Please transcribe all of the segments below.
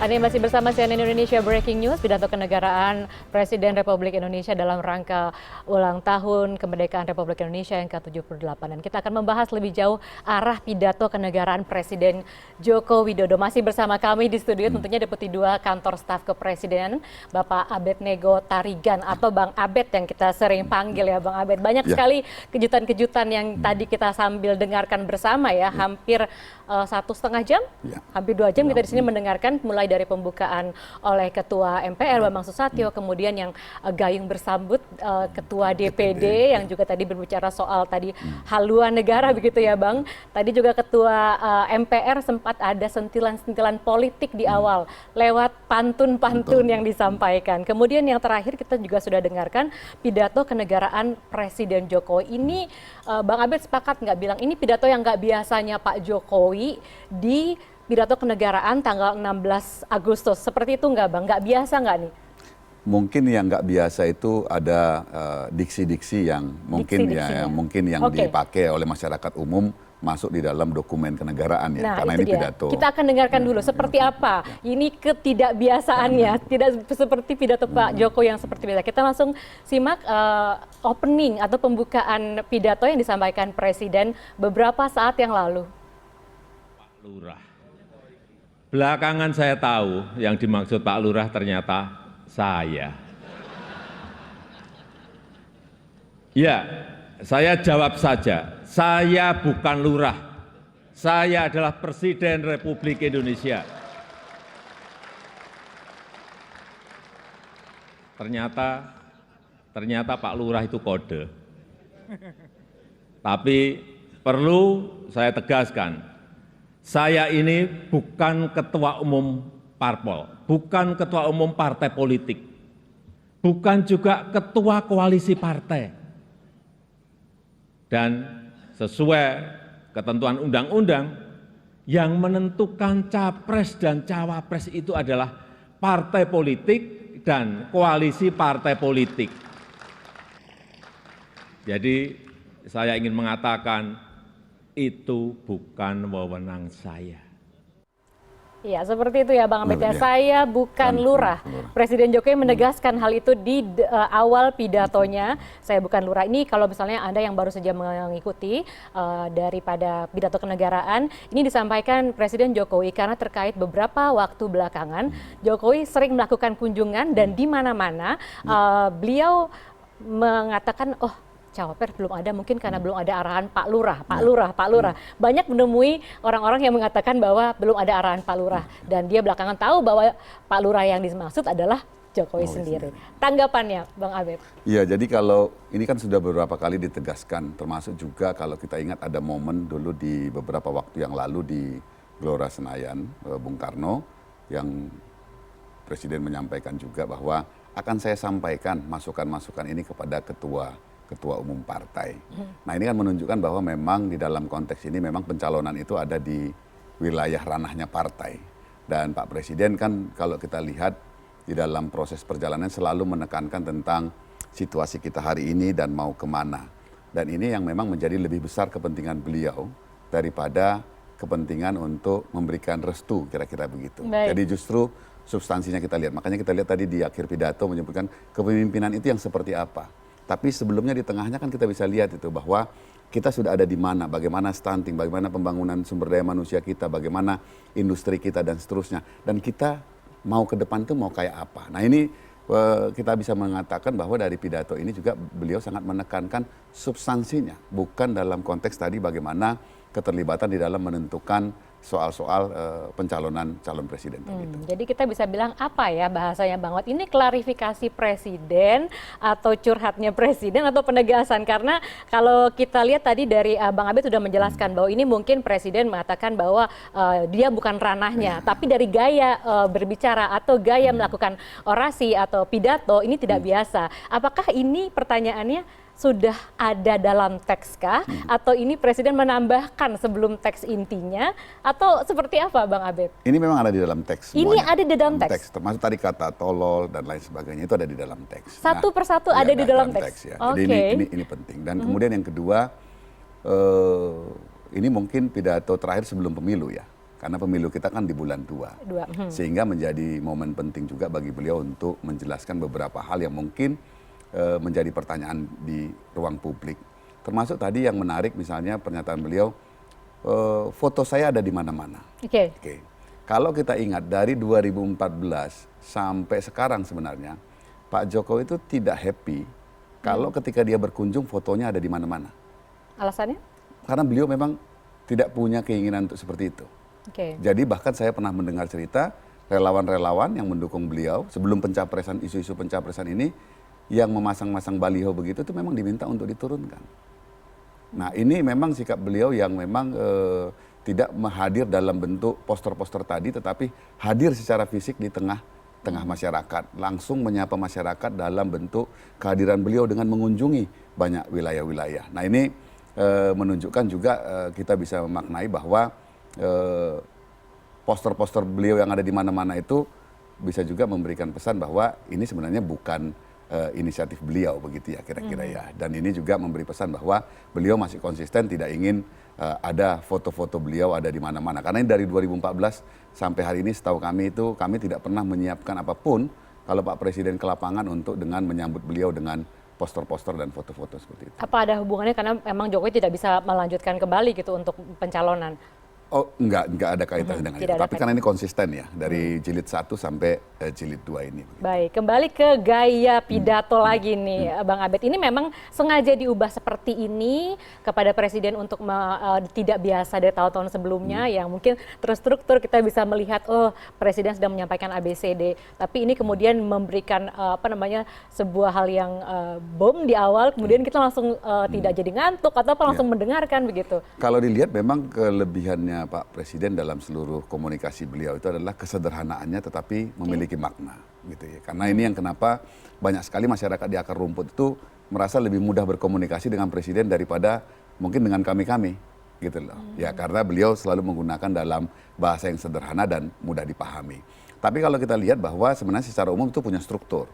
Anda masih bersama CNN Indonesia Breaking News, pidato kenegaraan Presiden Republik Indonesia dalam rangka ulang tahun kemerdekaan Republik Indonesia yang ke-78. Dan kita akan membahas lebih jauh arah pidato kenegaraan Presiden Joko Widodo. Masih bersama kami di studio tentunya Deputi 2 Kantor Staf Kepresiden, Bapak Abednego Tarigan atau Bang Abed yang kita sering panggil ya Bang Abed. Banyak sekali kejutan-kejutan yang tadi kita sambil dengarkan bersama ya, hampir 1,5 jam, hampir 2 jam kita di sini mendengarkan mulai dari pembukaan oleh Ketua MPR Bambang Susatyo, kemudian yang gayung bersambut Ketua DPD yang juga tadi berbicara soal tadi haluan negara begitu ya Bang. Tadi juga Ketua MPR sempat ada sentilan-sentilan politik di awal lewat pantun-pantun yang disampaikan. Kemudian yang terakhir kita juga sudah dengarkan pidato kenegaraan Presiden Jokowi. Ini Bang Abed sepakat nggak bilang ini pidato yang nggak biasanya Pak Jokowi di pidato kenegaraan tanggal 16 Agustus. Seperti itu nggak Bang? Nggak biasa nggak nih? Mungkin yang nggak biasa itu ada diksi-diksi yang mungkin yang dipakai oleh masyarakat umum masuk di dalam dokumen kenegaraan ya, nah, karena ini pidato. Kita akan dengarkan dulu seperti apa ini ketidakbiasaannya, tidak seperti pidato Pak Jokowi yang seperti biasa. Kita langsung simak opening atau pembukaan pidato yang disampaikan Presiden beberapa saat yang lalu. Pak Lurah. Belakangan saya tahu yang dimaksud Pak Lurah ternyata saya. Ya, saya jawab saja. Saya bukan lurah. Saya adalah Presiden Republik Indonesia. Ternyata Pak Lurah itu kode. Tapi perlu saya tegaskan, saya ini bukan ketua umum parpol, bukan ketua umum partai politik, bukan juga ketua koalisi partai. Dan sesuai ketentuan undang-undang, yang menentukan capres dan cawapres itu adalah partai politik dan koalisi partai politik. Jadi saya ingin mengatakan itu bukan wewenang saya. Ya, seperti itu ya Bang Abed. Saya bukan lurah. Presiden Jokowi menegaskan hal itu di awal pidatonya. Saya bukan lurah. Ini kalau misalnya Anda yang baru saja mengikuti daripada pidato kenegaraan, ini disampaikan Presiden Jokowi karena terkait beberapa waktu belakangan Jokowi sering melakukan kunjungan dan di mana-mana beliau mengatakan, oh, cawapres belum ada, mungkin karena belum ada arahan Pak Lurah. Banyak menemui orang-orang yang mengatakan bahwa belum ada arahan Pak Lurah. Dan dia belakangan tahu bahwa Pak Lurah yang dimaksud adalah Jokowi sendiri. Tanggapannya Bang Abed? Iya, jadi kalau ini kan sudah beberapa kali ditegaskan, termasuk juga kalau kita ingat ada momen dulu di beberapa waktu yang lalu di Gelora Senayan, Bung Karno, yang Presiden menyampaikan juga bahwa akan saya sampaikan masukan-masukan ini kepada ketua umum partai. Nah, ini kan menunjukkan bahwa memang di dalam konteks ini memang pencalonan itu ada di wilayah ranahnya partai. Dan Pak Presiden kan kalau kita lihat di dalam proses perjalanan selalu menekankan tentang situasi kita hari ini dan mau kemana. Dan ini yang memang menjadi lebih besar kepentingan beliau daripada kepentingan untuk memberikan restu, kira-kira begitu. Baik. Jadi justru substansinya kita lihat. Makanya kita lihat tadi di akhir pidato menyebutkan kepemimpinan itu yang seperti apa. Tapi sebelumnya di tengahnya kan kita bisa lihat itu bahwa kita sudah ada di mana, bagaimana stunting, bagaimana pembangunan sumber daya manusia kita, bagaimana industri kita dan seterusnya. Dan kita mau ke depan itu mau kayak apa. Nah, ini kita bisa mengatakan bahwa dari pidato ini juga beliau sangat menekankan substansinya, bukan dalam konteks tadi bagaimana keterlibatan di dalam menentukan soal-soal pencalonan calon presiden. Jadi kita bisa bilang apa ya bahasanya Bang Wad, ini klarifikasi presiden atau curhatnya presiden atau penegasan, karena kalau kita lihat tadi dari Bang Abed sudah menjelaskan bahwa ini mungkin presiden mengatakan bahwa dia bukan ranahnya, tapi dari gaya berbicara atau gaya melakukan orasi atau pidato ini tidak biasa. Apakah ini pertanyaannya sudah ada dalam teks kah? Atau ini Presiden menambahkan sebelum teks intinya? Atau seperti apa Bang Abed? Ini memang ada di dalam teks. Ini ada di dalam teks? Termasuk tadi kata tolol dan lain sebagainya itu ada di dalam teks. Satu persatu ada di dalam teks? Ya. Jadi ini penting. Dan kemudian yang kedua, ini mungkin pidato terakhir sebelum pemilu ya. karena pemilu kita kan di bulan 2. Sehingga menjadi momen penting juga bagi beliau untuk menjelaskan beberapa hal yang mungkin menjadi pertanyaan di ruang publik. Termasuk tadi yang menarik misalnya pernyataan beliau, foto saya ada di mana-mana. Oke. Kalau kita ingat dari 2014 sampai sekarang sebenarnya, Pak Jokowi itu tidak happy kalau ketika dia berkunjung fotonya ada di mana-mana. Alasannya? Karena beliau memang tidak punya keinginan untuk seperti itu. Jadi bahkan saya pernah mendengar cerita relawan-relawan yang mendukung beliau sebelum pencapresan, isu-isu pencapresan ini, yang memasang-masang baliho begitu itu memang diminta untuk diturunkan. Nah ini memang sikap beliau yang memang tidak hadir dalam bentuk poster-poster tadi, tetapi hadir secara fisik di tengah masyarakat, langsung menyapa masyarakat dalam bentuk kehadiran beliau dengan mengunjungi banyak wilayah-wilayah. Nah ini menunjukkan juga kita bisa memaknai bahwa poster-poster beliau yang ada di mana-mana itu bisa juga memberikan pesan bahwa ini sebenarnya bukan inisiatif beliau begitu ya kira-kira ya. Dan ini juga memberi pesan bahwa beliau masih konsisten tidak ingin ada foto-foto beliau ada di mana-mana. Karena ini dari 2014 sampai hari ini setahu kami itu kami tidak pernah menyiapkan apapun kalau Pak Presiden ke lapangan untuk dengan menyambut beliau dengan poster-poster dan foto-foto seperti itu. Apa ada hubungannya karena memang Jokowi tidak bisa melanjutkan kembali gitu untuk pencalonan? Oh enggak ada kaitannya dengan itu. Tapi karena ini konsisten ya dari jilid 1 sampai jilid 2 ini. Baik, kembali ke gaya pidato lagi nih Bang Abed. Ini memang sengaja diubah seperti ini kepada Presiden untuk tidak biasa dari tahun-tahun sebelumnya yang mungkin terstruktur kita bisa melihat Presiden sedang menyampaikan ABCD. Tapi ini kemudian memberikan sebuah hal yang bom di awal, kemudian kita langsung tidak jadi ngantuk atau langsung mendengarkan begitu. Kalau dilihat memang kelebihannya Pak Presiden dalam seluruh komunikasi beliau itu adalah kesederhanaannya tetapi memiliki makna gitu ya. Karena ini yang kenapa banyak sekali masyarakat di akar rumput itu merasa lebih mudah berkomunikasi dengan Presiden daripada mungkin dengan kami-kami gitu loh. Ya karena beliau selalu menggunakan dalam bahasa yang sederhana dan mudah dipahami. Tapi kalau kita lihat bahwa sebenarnya secara umum itu punya struktur.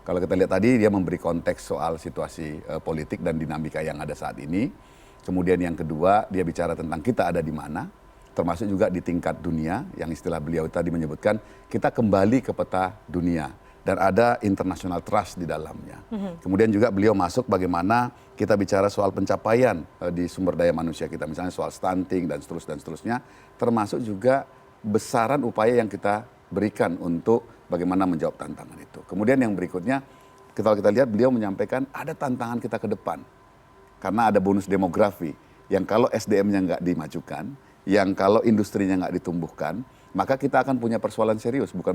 Kalau kita lihat tadi dia memberi konteks soal situasi politik dan dinamika yang ada saat ini. Kemudian yang kedua, dia bicara tentang kita ada di mana, termasuk juga di tingkat dunia, yang istilah beliau tadi menyebutkan, kita kembali ke peta dunia, dan ada international trust di dalamnya. Kemudian juga beliau masuk bagaimana kita bicara soal pencapaian di sumber daya manusia kita, misalnya soal stunting dan seterusnya, termasuk juga besaran upaya yang kita berikan untuk bagaimana menjawab tantangan itu. Kemudian yang berikutnya, kalau kita lihat beliau menyampaikan ada tantangan kita ke depan. Karena ada bonus demografi, yang kalau SDM-nya nggak dimajukan, yang kalau industrinya nggak ditumbuhkan, maka kita akan punya persoalan serius. Bukan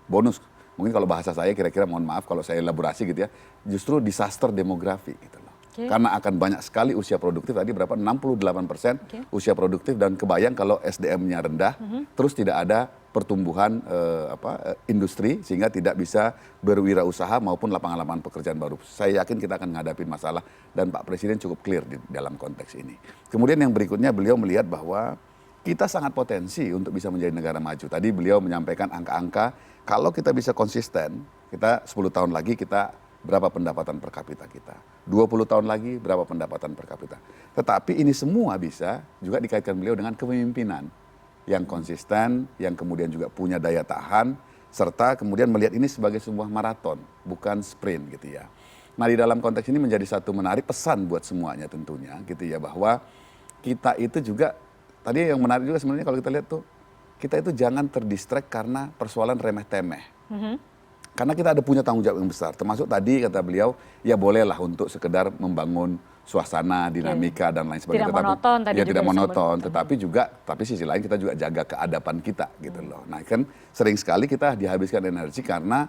bonus, mungkin kalau bahasa saya kira-kira mohon maaf kalau saya elaborasi gitu ya, justru disaster demografi gitu loh. Karena akan banyak sekali usia produktif, tadi berapa, 68% usia produktif, dan kebayang kalau SDM-nya rendah, terus tidak ada pertumbuhan industri sehingga tidak bisa berwirausaha maupun lapangan-lapangan pekerjaan baru. Saya yakin kita akan menghadapi masalah dan Pak Presiden cukup clear di dalam konteks ini. Kemudian yang berikutnya beliau melihat bahwa kita sangat potensi untuk bisa menjadi negara maju. Tadi beliau menyampaikan angka-angka, kalau kita bisa konsisten, kita 10 tahun lagi kita berapa pendapatan per kapita kita. 20 tahun lagi berapa pendapatan per kapita. Tetapi ini semua bisa juga dikaitkan beliau dengan kepemimpinan yang konsisten, yang kemudian juga punya daya tahan, serta kemudian melihat ini sebagai sebuah maraton, bukan sprint gitu ya. Nah di dalam konteks ini menjadi satu menarik pesan buat semuanya tentunya gitu ya, bahwa kita itu juga, tadi yang menarik juga sebenarnya kalau kita lihat tuh, kita itu jangan terdistract karena persoalan remeh-temeh. Karena kita ada punya tanggung jawab yang besar, termasuk tadi kata beliau, ya bolehlah untuk sekedar membangun suasana, dinamika dan lain sebagainya. Tidak monoton tadi juga. Tidak monoton, tapi sisi lain kita juga jaga keadaban kita gitu loh. Nah kan sering sekali kita dihabiskan energi karena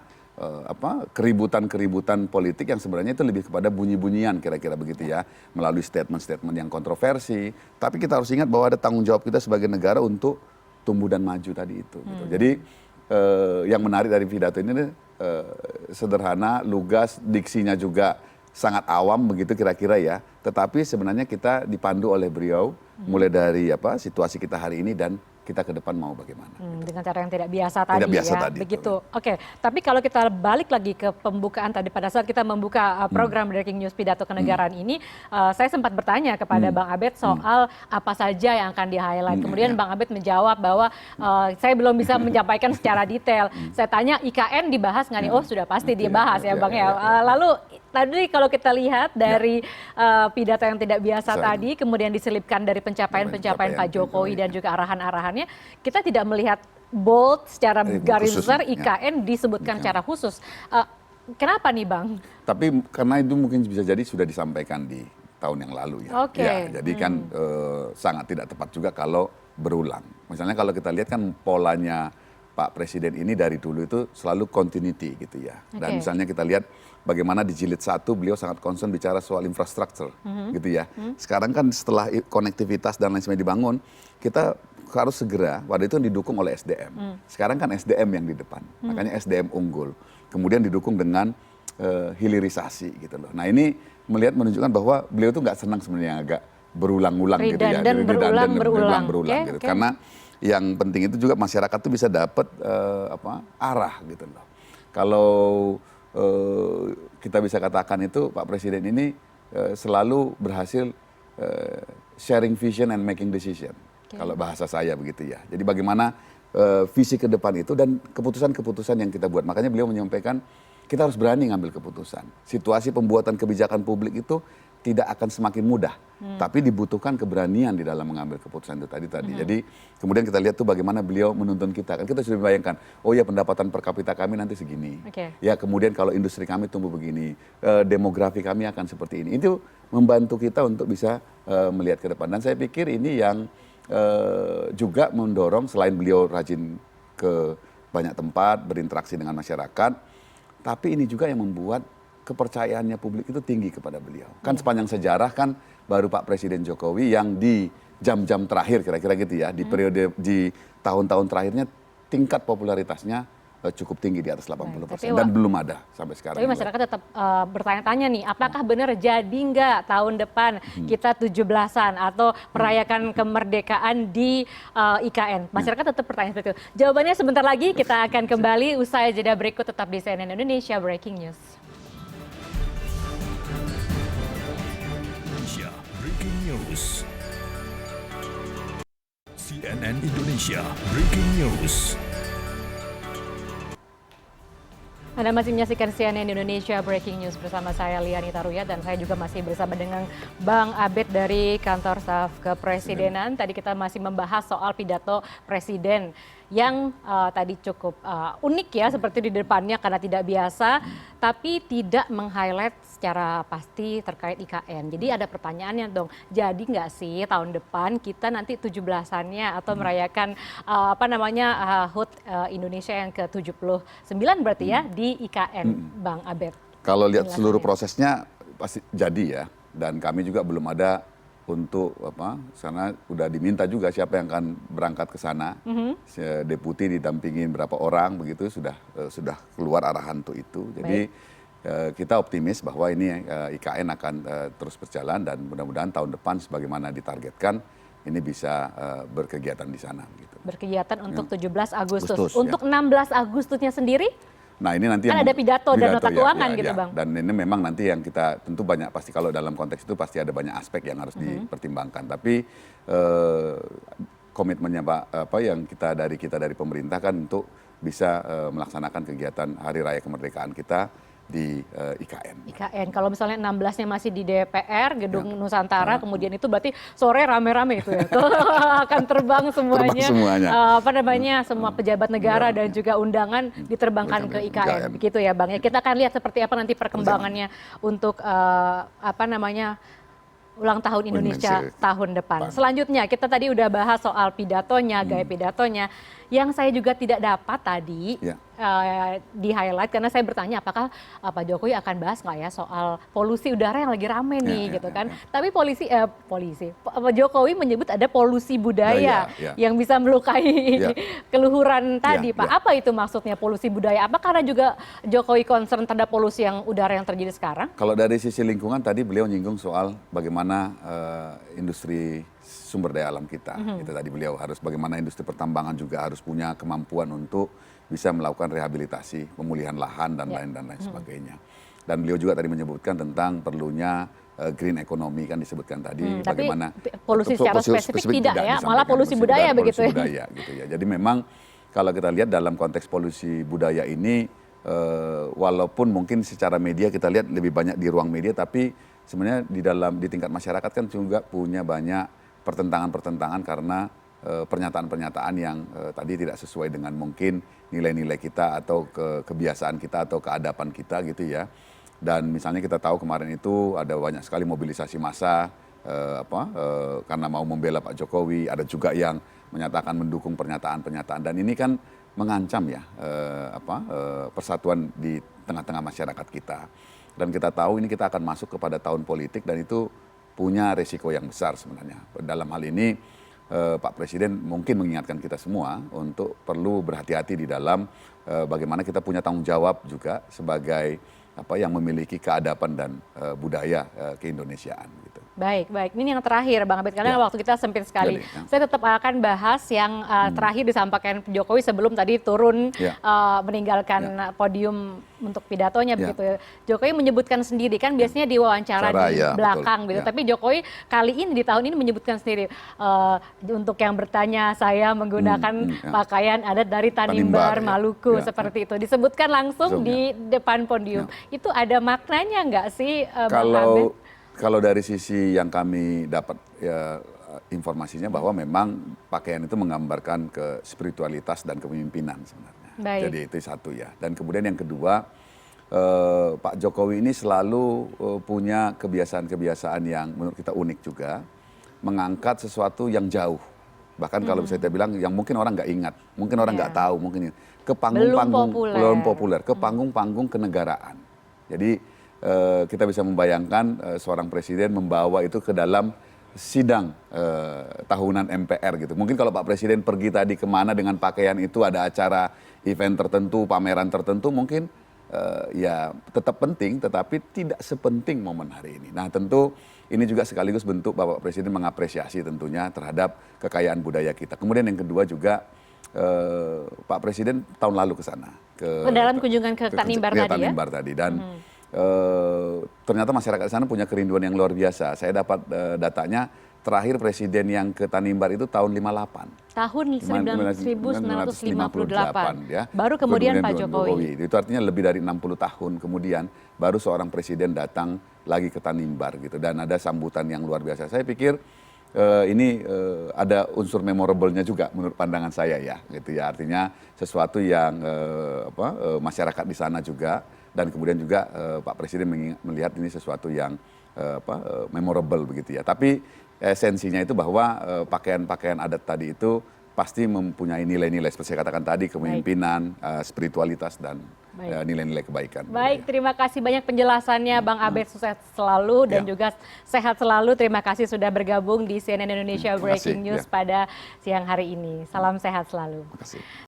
keributan-keributan politik yang sebenarnya itu lebih kepada bunyi-bunyian kira-kira begitu ya, melalui statement-statement yang kontroversi. Tapi kita harus ingat bahwa ada tanggung jawab kita sebagai negara untuk tumbuh dan maju tadi itu. Gitu. Jadi yang menarik dari pidato ini sederhana, lugas, diksinya juga sangat awam begitu kira-kira ya. Tetapi sebenarnya kita dipandu oleh beliau mulai dari situasi kita hari ini dan kita ke depan mau bagaimana. Dengan cara yang tidak biasa tadi, Tidak biasa ya, tadi, begitu. Oke, tapi kalau kita balik lagi ke pembukaan tadi pada saat kita membuka program Breaking News Pidato Kenegaraan ini, saya sempat bertanya kepada Bang Abed soal apa saja yang akan di-highlight. Kemudian Bang Abed menjawab bahwa saya belum bisa menyampaikan secara detail. Saya tanya IKN dibahas nggak nih? Oh sudah pasti dibahas ya Bang ya. Lalu tadi kalau kita lihat dari pidato yang tidak biasa tadi, kemudian diselipkan dari pencapaian-pencapaian Pak Jokowi dan juga arahan-arahannya, kita tidak melihat bold secara garis besar IKN disebutkan secara khusus. Kenapa nih Bang? Tapi karena itu mungkin bisa jadi sudah disampaikan di tahun yang lalu ya. Oke. Ya, jadi kan sangat tidak tepat juga kalau berulang. Misalnya kalau kita lihat kan polanya Pak Presiden ini dari dulu itu selalu continuity gitu ya. Dan misalnya kita lihat bagaimana di jilid 1 beliau sangat concern bicara soal infrastruktur gitu ya. Sekarang kan setelah konektivitas dan lain sebagainya dibangun, kita harus segera, pada itu didukung oleh SDM. Sekarang kan SDM yang di depan, makanya SDM unggul. Kemudian didukung dengan hilirisasi gitu loh. Nah ini menunjukkan bahwa beliau itu nggak senang sebenarnya agak berulang-ulang gitu ya. Berulang-ulang gitu. Karena yang penting itu juga masyarakat tuh bisa dapat arah gitu loh. Kalau kita bisa katakan itu Pak Presiden ini selalu berhasil sharing vision and making decision. Kalau bahasa saya begitu ya. Jadi bagaimana visi ke depan itu dan keputusan-keputusan yang kita buat. Makanya beliau menyampaikan kita harus berani ngambil keputusan. Situasi pembuatan kebijakan publik itu tidak akan semakin mudah, tapi dibutuhkan keberanian di dalam mengambil keputusan itu tadi. Jadi kemudian kita lihat tuh bagaimana beliau menuntun kita. Kan kita sudah membayangkan, oh ya pendapatan per kapita kami nanti segini. Ya kemudian kalau industri kami tumbuh begini, demografi kami akan seperti ini. Itu membantu kita untuk bisa melihat ke depan. Dan saya pikir ini yang juga mendorong selain beliau rajin ke banyak tempat, berinteraksi dengan masyarakat, tapi ini juga yang membuat kepercayaannya publik itu tinggi kepada beliau. Kan sepanjang sejarah kan baru Pak Presiden Jokowi yang di jam-jam terakhir kira-kira gitu ya, di periode di tahun-tahun terakhirnya tingkat popularitasnya cukup tinggi di atas 80% dan belum ada sampai sekarang. Tapi masyarakat tetap bertanya-tanya nih, apakah benar jadi nggak tahun depan kita 17-an atau merayakan kemerdekaan di IKN? Masyarakat tetap bertanya seperti itu. Jawabannya sebentar lagi, kita akan kembali usai jeda berikut, tetap di CNN Indonesia Breaking News. Breaking News. CNN Indonesia Breaking News. Anda masih menyaksikan CNN Indonesia Breaking News bersama saya Liani Taruya dan saya juga masih bersama dengan Bang Abed dari Kantor Staf Kepresidenan. Tadi kita masih membahas soal pidato Presiden yang tadi cukup unik ya, seperti di depannya karena tidak biasa, tapi tidak meng-highlight secara pasti terkait IKN. Jadi ada pertanyaannya dong, jadi nggak sih tahun depan kita nanti 17-annya atau merayakan HUT Indonesia yang ke-79 berarti ya di IKN, Bang Abed? Kalau lihat seluruh prosesnya pasti jadi ya, dan kami juga belum ada untuk karena udah diminta juga siapa yang akan berangkat ke sana, deputi didampingin berapa orang begitu, sudah keluar arahan untuk itu. Jadi kita optimis bahwa ini IKN akan terus berjalan dan mudah-mudahan tahun depan sebagaimana ditargetkan ini bisa berkegiatan di sana. Gitu. Berkegiatan untuk 17 Agustus. Untuk 16 Agustusnya sendiri? Nah ini nanti kan ada pidato dan nota keuangan gitu Bang. Dan ini memang nanti yang kita tentu banyak, pasti kalau dalam konteks itu pasti ada banyak aspek yang harus dipertimbangkan. Tapi komitmennya yang kita dari pemerintah kan untuk bisa melaksanakan kegiatan Hari Raya Kemerdekaan kita di IKN. IKN, kalau misalnya 16-nya masih di DPR, Gedung Nusantara, kemudian itu berarti sore rame-rame itu ya, akan terbang semuanya, semua pejabat negara dan juga undangan diterbangkan ke IKN, begitu ya Bang. Ya, kita akan lihat seperti apa nanti perkembangannya untuk ulang tahun Indonesia tahun depan. Selanjutnya kita tadi udah bahas soal pidatonya, gaya pidatonya. Yang saya juga tidak dapat tadi di highlight karena saya bertanya apakah Pak Jokowi akan bahas nggak ya soal polusi udara yang lagi rame nih gitu kan. Tapi Pak Jokowi menyebut ada polusi budaya yang bisa melukai keluhuran tadi Pak. Apa itu maksudnya polusi budaya? Apa karena juga Jokowi concern terhadap polusi yang udara yang terjadi sekarang? Kalau dari sisi lingkungan tadi beliau nyinggung soal bagaimana industri sumber daya alam kita. Itu tadi beliau harus bagaimana industri pertambangan juga harus punya kemampuan untuk bisa melakukan rehabilitasi, pemulihan lahan dan lain sebagainya. Dan beliau juga tadi menyebutkan tentang perlunya green economy kan disebutkan tadi, bagaimana polusi secara spesifik tidak ya, malah polusi budaya begitu ya. Budaya gitu ya. Jadi memang kalau kita lihat dalam konteks polusi budaya ini, walaupun mungkin secara media kita lihat lebih banyak di ruang media, tapi sebenarnya di tingkat masyarakat kan juga punya banyak pertentangan karena pernyataan-pernyataan yang tadi tidak sesuai dengan mungkin nilai-nilai kita atau kebiasaan kita atau keadapan kita gitu ya. Dan misalnya kita tahu kemarin itu ada banyak sekali mobilisasi massa karena mau membela Pak Jokowi, ada juga yang menyatakan mendukung pernyataan-pernyataan, dan ini kan mengancam ya persatuan di tengah-tengah masyarakat kita. Dan kita tahu ini kita akan masuk kepada tahun politik dan itu punya resiko yang besar sebenarnya. Dalam hal ini Pak Presiden mungkin mengingatkan kita semua untuk perlu berhati-hati di dalam bagaimana kita punya tanggung jawab juga sebagai yang memiliki keadapan dan budaya keindonesiaan gitu. Baik, ini yang terakhir Bang Abed, karena waktu kita sempit sekali. Saya tetap akan bahas yang terakhir disampaikan Jokowi sebelum tadi turun meninggalkan podium untuk pidatonya begitu. Jokowi menyebutkan sendiri, kan biasanya diwawancara di belakang betul, gitu. Tapi Jokowi kali ini di tahun ini menyebutkan sendiri, untuk yang bertanya saya menggunakan pakaian adat dari Tanimbar, Maluku seperti itu. Disebutkan langsung di depan podium. Itu ada maknanya nggak sih Bang Abed? Kalau dari sisi yang kami dapat ya, informasinya bahwa memang pakaian itu menggambarkan ke spiritualitas dan kepemimpinan sebenarnya. Baik. Jadi itu satu ya. Dan kemudian yang kedua, Pak Jokowi ini selalu punya kebiasaan-kebiasaan yang menurut kita unik juga, mengangkat sesuatu yang jauh. Bahkan kalau bisa kita bilang yang mungkin orang nggak ingat, mungkin orang nggak tahu, mungkin ke panggung-panggung belum populer, ke panggung-panggung kenegaraan. Jadi kita bisa membayangkan seorang presiden membawa itu ke dalam sidang tahunan MPR gitu. Mungkin kalau Pak Presiden pergi tadi kemana dengan pakaian itu, ada acara event tertentu, pameran tertentu, mungkin ya tetap penting, tetapi tidak sepenting momen hari ini. Nah tentu ini juga sekaligus bentuk Bapak Presiden mengapresiasi tentunya terhadap kekayaan budaya kita. Kemudian yang kedua juga Pak Presiden tahun lalu ke sana. Dalam kunjungan ke Tanimbar tadi ya? Tanimbar tadi. Dan ternyata masyarakat di sana punya kerinduan yang luar biasa. Saya dapat datanya, terakhir presiden yang ke Tanimbar itu tahun 58. Tahun 1958. Ya. Baru kemudian Pak Jokowi. Itu artinya lebih dari 60 tahun kemudian baru seorang presiden datang lagi ke Tanimbar gitu. Dan ada sambutan yang luar biasa. Saya pikir ini ada unsur memorable-nya juga menurut pandangan saya ya, gitu ya. Artinya sesuatu yang masyarakat di sana juga, dan kemudian juga Pak Presiden melihat ini sesuatu yang memorable begitu ya. Tapi esensinya itu bahwa pakaian-pakaian adat tadi itu pasti mempunyai nilai-nilai seperti saya katakan tadi, kepemimpinan, spiritualitas dan nilai-nilai kebaikan. Baik, terima kasih banyak penjelasannya Bang Abed, sukses selalu dan juga sehat selalu. Terima kasih sudah bergabung di CNN Indonesia Breaking News pada siang hari ini. Salam sehat selalu. Terima kasih.